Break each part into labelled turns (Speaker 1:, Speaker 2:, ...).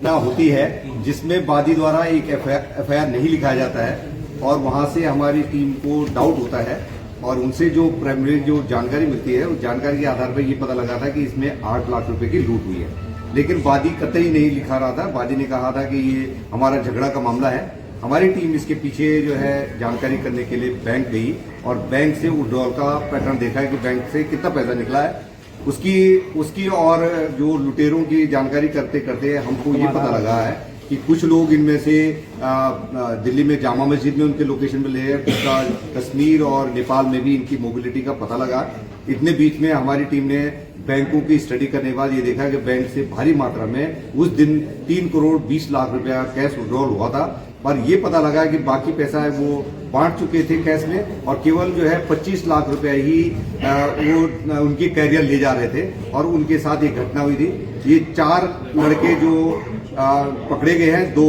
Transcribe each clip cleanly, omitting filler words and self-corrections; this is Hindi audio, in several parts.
Speaker 1: घटना होती है जिसमें वादी द्वारा एक एफआईआर नहीं लिखाया जाता है और वहां से हमारी टीम को डाउट होता है और उनसे जो प्राइमरी जो जानकारी मिलती है उस जानकारी के आधार पर ये पता लगा था कि इसमें 8 लाख रुपए की लूट हुई है। लेकिन वादी कतई नहीं लिखा रहा था। वादी ने कहा था कि ये हमारा झगड़ा का मामला है। हमारी टीम इसके पीछे जो है जानकारी करने के लिए बैंक गई और बैंक से विड्रॉल का पैटर्न देखा है कि बैंक से कितना पैसा निकला है। उसकी और जो लुटेरों की जानकारी करते करते हमको ये पता लगा है कि कुछ लोग इनमें से दिल्ली में जामा मस्जिद में उनके लोकेशन पे ले हैं, कश्मीर और नेपाल में भी इनकी मोबिलिटी का पता लगा। इतने बीच में हमारी टीम ने बैंकों की स्टडी करने के बाद ये देखा कि बैंक से भारी मात्रा में उस दिन 3 करोड़ 20 लाख रुपया कैश विड्रॉल हुआ था। पर ये पता लगा कि बाकी पैसा है वो बांट चुके थे कैश में और केवल जो है 25 लाख रुपया ही वो उनके कैरियर ले जा रहे थे और उनके साथ एक घटना हुई थी। ये 4 लड़के जो पकड़े गए हैं, दो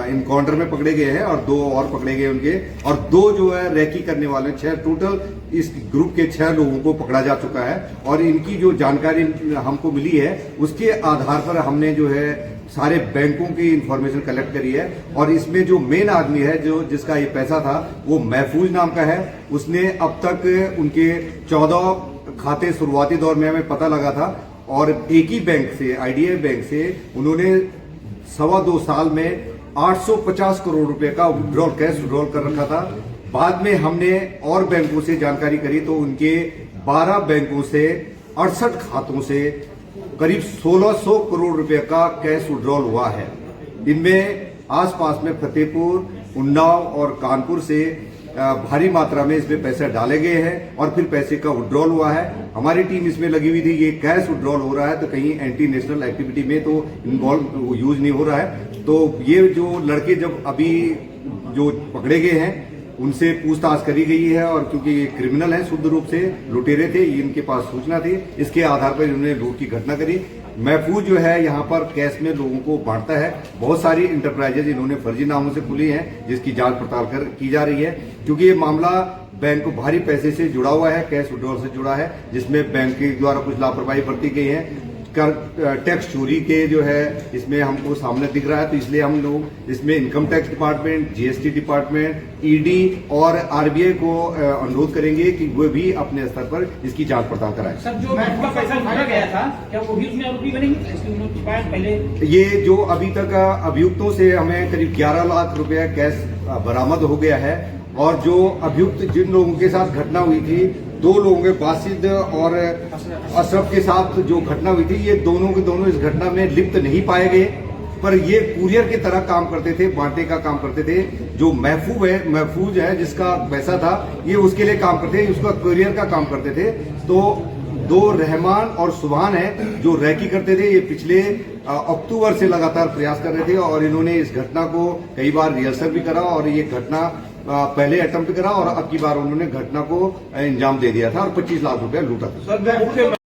Speaker 1: इनकाउंटर में पकड़े गए हैं और 2 और पकड़े गए उनके, और 2 जो है रैकी करने वाले 6 टोटल इस ग्रुप के 6 लोगों को पकड़ा जा चुका है। और इनकी जो जानकारी हमको मिली है उसके आधार पर हमने जो है सारे बैंकों की इंफॉर्मेशन कलेक्ट करी है और इसमें जो मेन आदमी है जो जिसका ये पैसा था वो महफूज नाम का है। उसने अब तक उनके 14 खाते शुरुआती दौर में हमें पता लगा था और एक ही बैंक से, आईडीएफ बैंक से उन्होंने 2.25 साल में 850 करोड़ रुपए का विड्रॉल कैश विड्रॉल कर रखा था। बाद में हमने और बैंकों से जानकारी करी तो उनके 12 बैंकों से 68 खातों से करीब 1600 करोड़ रुपए का कैश विड्रॉल हुआ है। इनमें आसपास में फतेहपुर, उन्नाव और कानपुर से भारी मात्रा में इसमें पैसे डाले गए हैं और फिर पैसे का विड्रॉल हुआ है। हमारी टीम इसमें लगी हुई थी। ये कैश विड्रॉल हो रहा है तो कहीं एंटी नेशनल एक्टिविटी में तो इन्वॉल्व यूज नहीं हो रहा है। तो ये जो लड़के जब अभी जो पकड़े गए हैं उनसे पूछताछ करी गई है और क्योंकि ये क्रिमिनल हैं, शुद्ध रूप से लुटेरे थे, इनके पास सूचना थी, इसके आधार पर इन्होंने लूट की घटना करी। महफूज जो है यहाँ पर कैश में लोगों को बांटता है। बहुत सारी इंटरप्राइजेज इन्होंने फर्जी नामों से खुली हैं जिसकी जांच पड़ताल की जा रही है क्योंकि ये मामला बैंक को भारी पैसे से जुड़ा हुआ है, कैश विड्रॉल से जुड़ा है, जिसमें बैंक के द्वारा कुछ लापरवाही बरती गई है। टैक्स चोरी के जो है इसमें हमको सामने दिख रहा है, तो इसलिए हम लोग इसमें income tax department, GST department, ED और आरबीआई को अनुरोध करेंगे कि वो भी अपने स्तर पर इसकी जांच पड़ताल कराएं।
Speaker 2: सर, जो का पैसा उठाया गया था क्या वो भी उसमें आरोपी बनेंगे? पहले
Speaker 1: ये जो अभी तक अभियुक्तों से हमें करीब 11 लाख रुपया कैश बरामद हो गया है और जो अभियुक्त जिन लोगों के साथ घटना हुई थी, 2 लोगों के बासिद और अशरफ के साथ जो घटना हुई थी, ये दोनों के दोनों इस घटना में लिप्त नहीं पाए गए। पर ये कुरियर की तरह काम करते थे, बांटे का काम करते थे। जो महफूज है जिसका पैसा था ये उसके लिए काम करते थे, उसका कुरियर का काम करते थे। तो 2 रहमान और सुभान है जो रैकी करते थे। ये पिछले अक्टूबर से लगातार प्रयास कर रहे थे और इन्होंने इस घटना को कई बार रिहर्सल भी करा और ये घटना पहले अटेम्प्ट करा और अब की बार उन्होंने घटना को अंजाम दे दिया था और 25 लाख रुपया लूटा था।